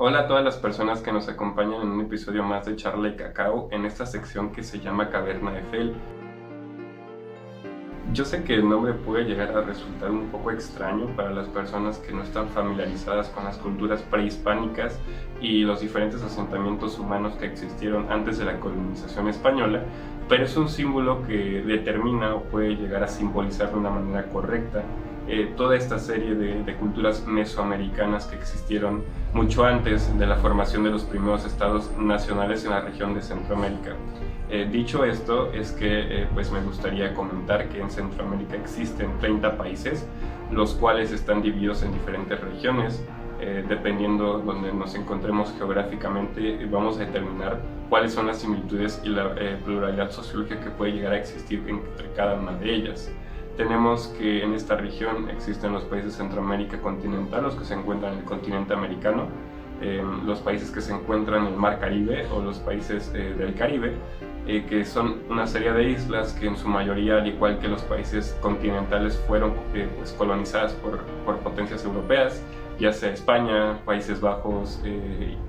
Hola a todas las personas que nos acompañan en un episodio más de Charla y Cacao en esta sección que se llama Caverna de Fel. Yo sé que el nombre puede llegar a resultar un poco extraño para las personas que no están familiarizadas con las culturas prehispánicas y los diferentes asentamientos humanos que existieron antes de la colonización española, pero es un símbolo que determina o puede llegar a simbolizar de una manera correcta toda esta serie de culturas mesoamericanas que existieron mucho antes de la formación de los primeros estados nacionales en la región de Centroamérica. Dicho esto, es que pues me gustaría comentar que en Centroamérica existen 30 países, los cuales están divididos en diferentes regiones. Dependiendo donde nos encontremos geográficamente, vamos a determinar cuáles son las similitudes y la pluralidad sociológica que puede llegar a existir entre cada una de ellas. Tenemos que en esta región existen los países de Centroamérica continental, los que se encuentran en el continente americano, los países que se encuentran en el Mar Caribe o los países del Caribe, que son una serie de islas que en su mayoría, al igual que los países continentales, fueron pues colonizadas por potencias europeas, ya sea España, Países Bajos,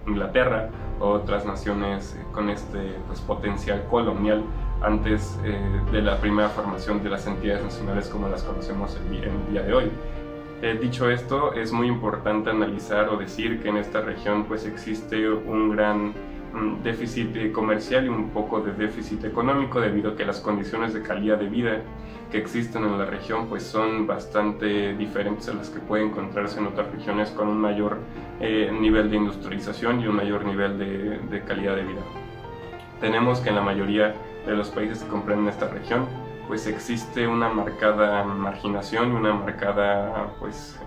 Inglaterra o otras naciones con este pues, potencial colonial antes de la primera formación de las entidades nacionales como las conocemos en el día de hoy. Dicho esto, es muy importante analizar o decir que en esta región pues existe un gran déficit comercial y un poco de déficit económico debido a que las condiciones de calidad de vida que existen en la región pues son bastante diferentes a las que pueden encontrarse en otras regiones con un mayor nivel de industrialización y un mayor nivel de calidad de vida. Tenemos que en la mayoría de los países que comprenden esta región pues existe una marcada marginación y una marcada pues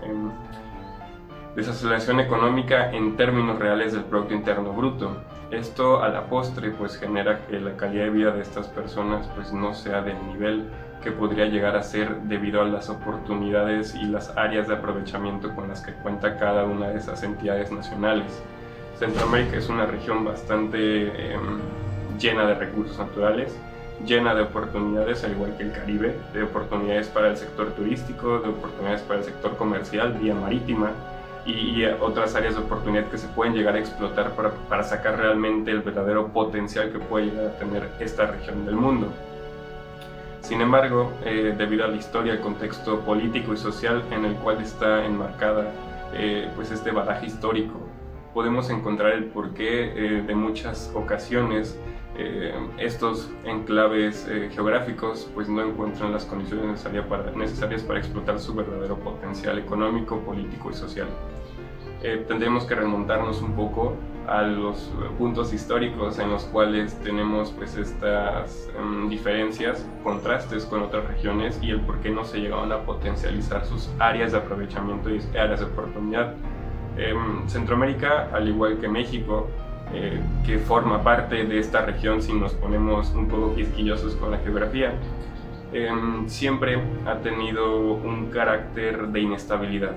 desaceleración económica en términos reales del Producto Interno Bruto. Esto a la postre pues genera que la calidad de vida de estas personas pues no sea del nivel que podría llegar a ser debido a las oportunidades y las áreas de aprovechamiento con las que cuenta cada una de esas entidades nacionales. Centroamérica es una región bastante llena de recursos naturales, llena de oportunidades, al igual que el Caribe, de oportunidades para el sector turístico, de oportunidades para el sector comercial, vía marítima, y otras áreas de oportunidad que se pueden llegar a explotar para sacar realmente el verdadero potencial que puede llegar a tener esta región del mundo. Sin embargo, debido a la historia, el contexto político y social en el cual está enmarcada pues este bagaje histórico, podemos encontrar el porqué de muchas ocasiones estos enclaves geográficos pues no encuentran las condiciones necesarias para explotar su verdadero potencial económico, político y social. Tendremos que remontarnos un poco a los puntos históricos en los cuales tenemos pues estas diferencias, contrastes con otras regiones y el por qué no se llegaron a potencializar sus áreas de aprovechamiento y áreas de oportunidad. Centroamérica, al igual que México, que forma parte de esta región si nos ponemos un poco quisquillosos con la geografía, siempre ha tenido un carácter de inestabilidad.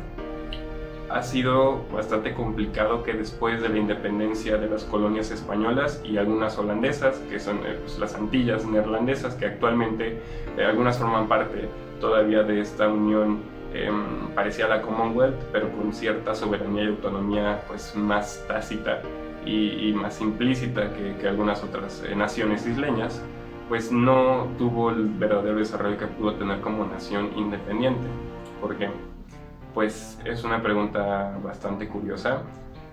Ha sido bastante complicado que después de la independencia de las colonias españolas y algunas holandesas, que son pues, las Antillas neerlandesas, que actualmente algunas forman parte todavía de esta unión parecida a la Commonwealth, pero con cierta soberanía y autonomía pues, más tácita y más implícita que algunas otras naciones isleñas, pues no tuvo el verdadero desarrollo que pudo tener como nación independiente. ¿Por qué? Pues es una pregunta bastante curiosa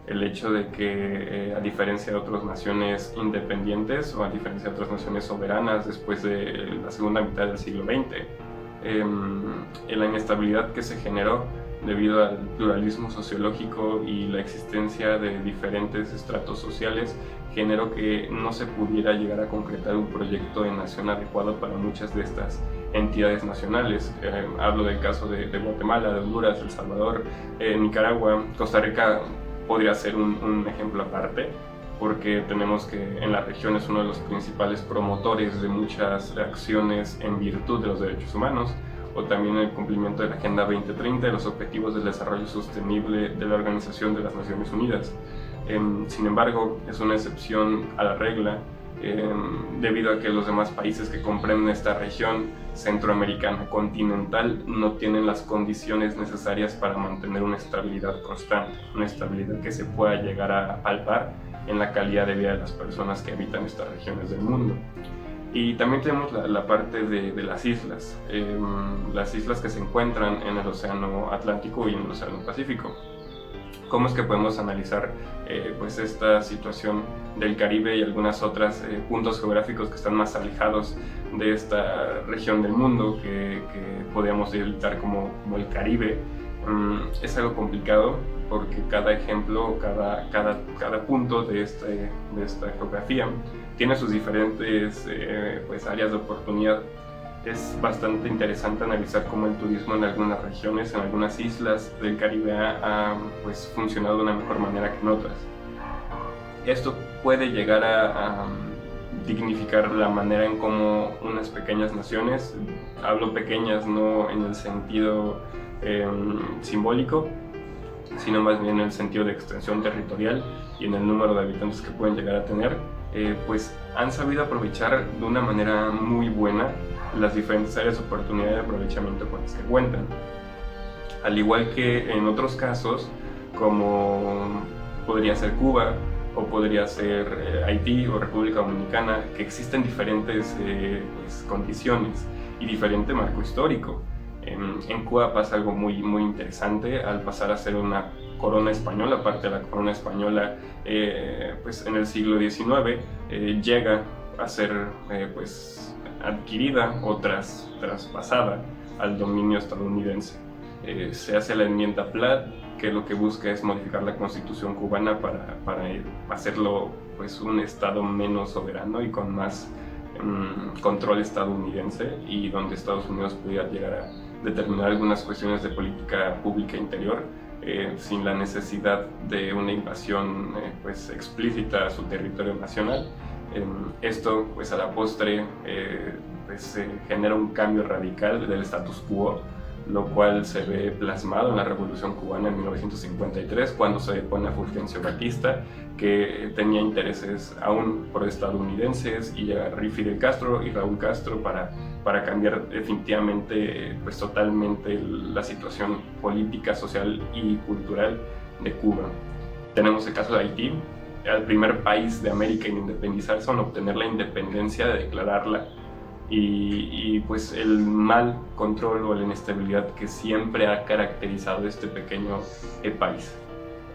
el hecho de que a diferencia de otras naciones independientes o a diferencia de otras naciones soberanas después de la segunda mitad del siglo XX, la inestabilidad que se generó debido al pluralismo sociológico y la existencia de diferentes estratos sociales generó que no se pudiera llegar a concretar un proyecto de nación adecuado para muchas de estas entidades nacionales. Hablo del caso de Guatemala, de Honduras, El Salvador, Nicaragua. Costa Rica podría ser un ejemplo aparte, porque tenemos que en la región es uno de los principales promotores de muchas acciones en virtud de los derechos humanos, o también el cumplimiento de la Agenda 2030 y los Objetivos del Desarrollo Sostenible de la Organización de las Naciones Unidas. Sin embargo, es una excepción a la regla debido a que los demás países que comprenden esta región centroamericana continental no tienen las condiciones necesarias para mantener una estabilidad constante, una estabilidad que se pueda llegar a palpar en la calidad de vida de las personas que habitan estas regiones del mundo. Y también tenemos la parte de las islas que se encuentran en el Océano Atlántico y en el Océano Pacífico. ¿Cómo es que podemos analizar pues esta situación del Caribe y algunas otras puntos geográficos que están más alejados de esta región del mundo que podríamos delimitar como el Caribe? Es algo complicado porque cada ejemplo, cada punto de esta geografía tiene sus diferentes pues áreas de oportunidad. Es bastante interesante analizar cómo el turismo en algunas regiones, en algunas islas del Caribe ha pues, funcionado de una mejor manera que en otras. Esto puede llegar a dignificar la manera en cómo unas pequeñas naciones, hablo pequeñas no en el sentido simbólico, sino más bien en el sentido de extensión territorial y en el número de habitantes que pueden llegar a tener, pues han sabido aprovechar de una manera muy buena las diferentes áreas de oportunidad de aprovechamiento con las que cuentan. Al igual que en otros casos, como podría ser Cuba, o podría ser Haití o República Dominicana, que existen diferentes pues, condiciones y diferente marco histórico. En Cuba pasa algo muy interesante al pasar a ser una corona española. Parte de la corona española pues en el siglo XIX llega a ser pues adquirida o traspasada al dominio estadounidense. Se hace la enmienda Platt, que lo que busca es modificar la constitución cubana para hacerlo pues un estado menos soberano y con más control estadounidense, y donde Estados Unidos pudiera llegar a determinar algunas cuestiones de política pública interior sin la necesidad de una invasión pues explícita a su territorio nacional. Esto pues a la postre pues, genera un cambio radical del status quo, lo cual se ve plasmado en la Revolución Cubana en 1953, cuando se depone a Fulgencio Batista, que tenía intereses aún proestadounidenses, y llega Fidel Castro y Raúl Castro para cambiar definitivamente, pues totalmente la situación política, social y cultural de Cuba. Tenemos el caso de Haití, el primer país de América en independizarse, en obtener la independencia, de declararla, y pues el mal control o la inestabilidad que siempre ha caracterizado este pequeño país.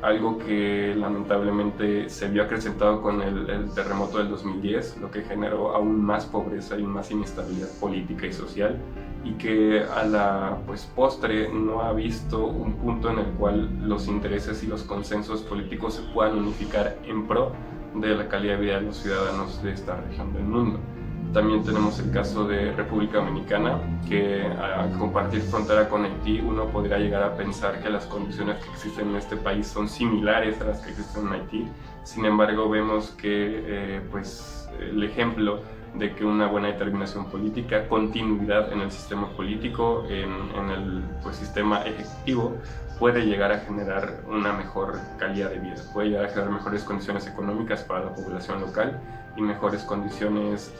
Algo que lamentablemente se vio acrecentado con el terremoto del 2010, lo que generó aún más pobreza y más inestabilidad política y social, y que a la pues, postre no ha visto un punto en el cual los intereses y los consensos políticos se puedan unificar en pro de la calidad de vida de los ciudadanos de esta región del mundo. También tenemos el caso de República Dominicana, que al compartir frontera con Haití, uno podría llegar a pensar que las condiciones que existen en este país son similares a las que existen en Haití. Sin embargo, vemos que pues, el ejemplo de que una buena determinación política, continuidad en el sistema político, en el pues, sistema ejecutivo, puede llegar a generar una mejor calidad de vida, puede llegar a generar mejores condiciones económicas para la población local y mejores condiciones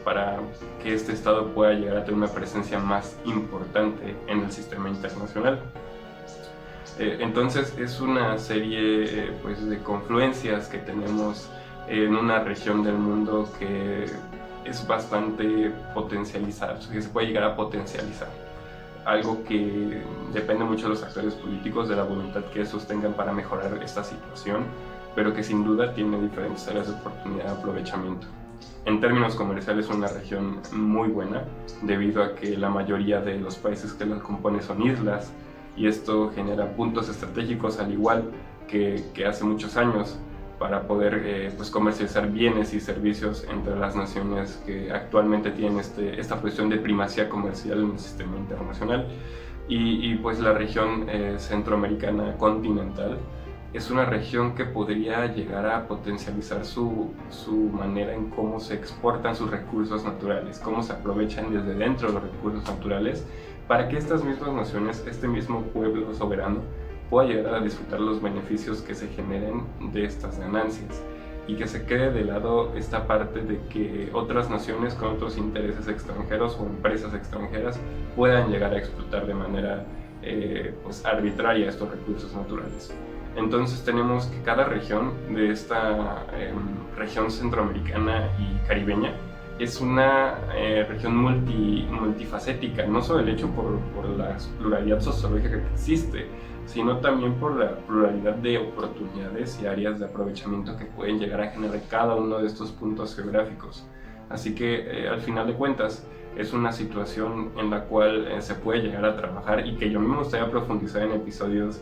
para que este Estado pueda llegar a tener una presencia más importante en el sistema internacional. Entonces es una serie pues, de confluencias que tenemos en una región del mundo que es bastante potencializada, que se puede llegar a potencializar. Algo que depende mucho de los actores políticos, de la voluntad que esos tengan para mejorar esta situación, pero que sin duda tiene diferentes áreas de oportunidad de aprovechamiento. En términos comerciales es una región muy buena, debido a que la mayoría de los países que la componen son islas, y esto genera puntos estratégicos, al igual que hace muchos años, para poder pues, comercializar bienes y servicios entre las naciones que actualmente tienen esta posición de primacía comercial en el sistema internacional. Y pues la región centroamericana continental es una región que podría llegar a potencializar su manera en cómo se exportan sus recursos naturales, cómo se aprovechan desde dentro de los recursos naturales, para que estas mismas naciones, este mismo pueblo soberano, pueda llegar a disfrutar los beneficios que se generen de estas ganancias. y que se quede de lado esta parte de que otras naciones con otros intereses extranjeros o empresas extranjeras puedan llegar a explotar de manera pues arbitraria estos recursos naturales. Entonces tenemos que cada región de esta región centroamericana y caribeña es una región multifacética, no solo el hecho por la pluralidad sociológica que existe, sino también por la pluralidad de oportunidades y áreas de aprovechamiento que pueden llegar a generar cada uno de estos puntos geográficos. Así que al final de cuentas es una situación en la cual se puede llegar a trabajar y que yo me gustaría profundizar en episodios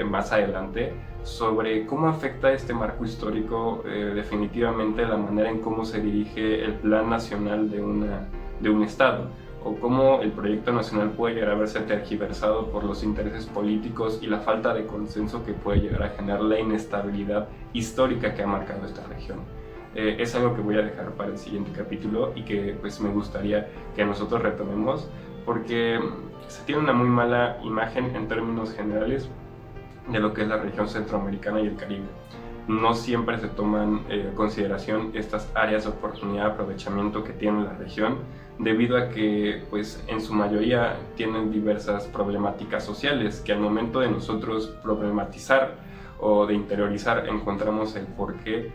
más adelante sobre cómo afecta este marco histórico definitivamente la manera en cómo se dirige el plan nacional de un estado, o cómo el proyecto nacional puede llegar a verse tergiversado por los intereses políticos y la falta de consenso que puede llegar a generar la inestabilidad histórica que ha marcado esta región. Es algo que voy a dejar para el siguiente capítulo y que pues me gustaría que nosotros retomemos, porque se tiene una muy mala imagen en términos generales de lo que es la región centroamericana y el Caribe. No siempre se toman en consideración estas áreas de oportunidad de aprovechamiento que tiene la región, debido a que pues en su mayoría tienen diversas problemáticas sociales que al momento de nosotros problematizar o de interiorizar encontramos el por qué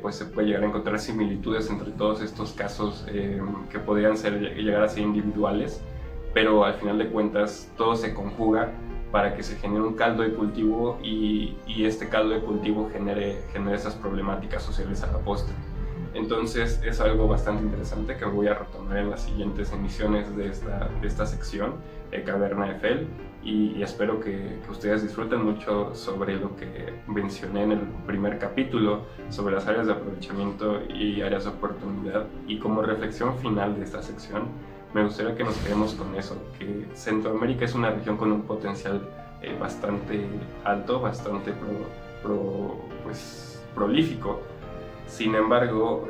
pues se puede llegar a encontrar similitudes entre todos estos casos que podrían llegar a ser individuales, pero al final de cuentas todo se conjuga para que se genere un caldo de cultivo y este caldo de cultivo genere esas problemáticas sociales a la postre. Entonces es algo bastante interesante que voy a retomar en las siguientes emisiones de esta sección de Caverna de Fel, y espero que ustedes disfruten mucho sobre lo que mencioné en el primer capítulo sobre las áreas de aprovechamiento y áreas de oportunidad, y como reflexión final de esta sección me gustaría que nos quedemos con eso, que Centroamérica es una región con un potencial bastante alto, bastante prolífico. Sin embargo,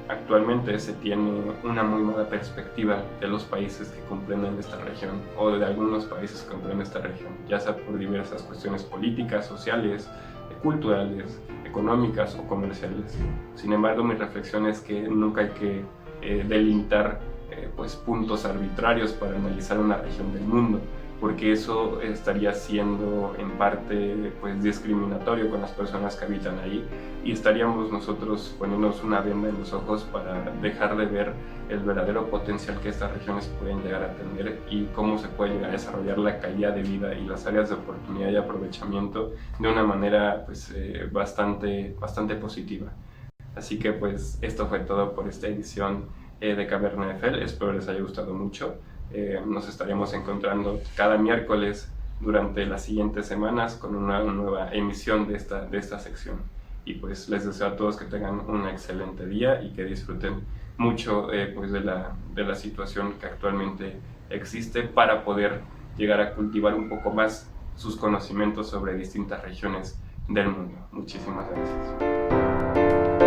actualmente se tiene una muy mala perspectiva de los países que comprenden esta región, o de algunos países que comprenden esta región, ya sea por diversas cuestiones políticas, sociales, culturales, económicas o comerciales. Sin embargo, mi reflexión es que nunca hay que delimitar pues puntos arbitrarios para analizar una región del mundo, porque eso estaría siendo en parte pues discriminatorio con las personas que habitan ahí, y estaríamos nosotros poniéndonos una venda en los ojos para dejar de ver el verdadero potencial que estas regiones pueden llegar a tener y cómo se puede llegar a desarrollar la calidad de vida y las áreas de oportunidad y aprovechamiento de una manera pues bastante positiva. Así que pues esto fue todo por esta edición de Caverna de Fel. Espero les haya gustado mucho. Nos estaremos encontrando cada miércoles durante las siguientes semanas con una nueva emisión de esta sección. Y pues les deseo a todos que tengan un excelente día y que disfruten mucho pues de la situación que actualmente existe, para poder llegar a cultivar un poco más sus conocimientos sobre distintas regiones del mundo. Muchísimas gracias.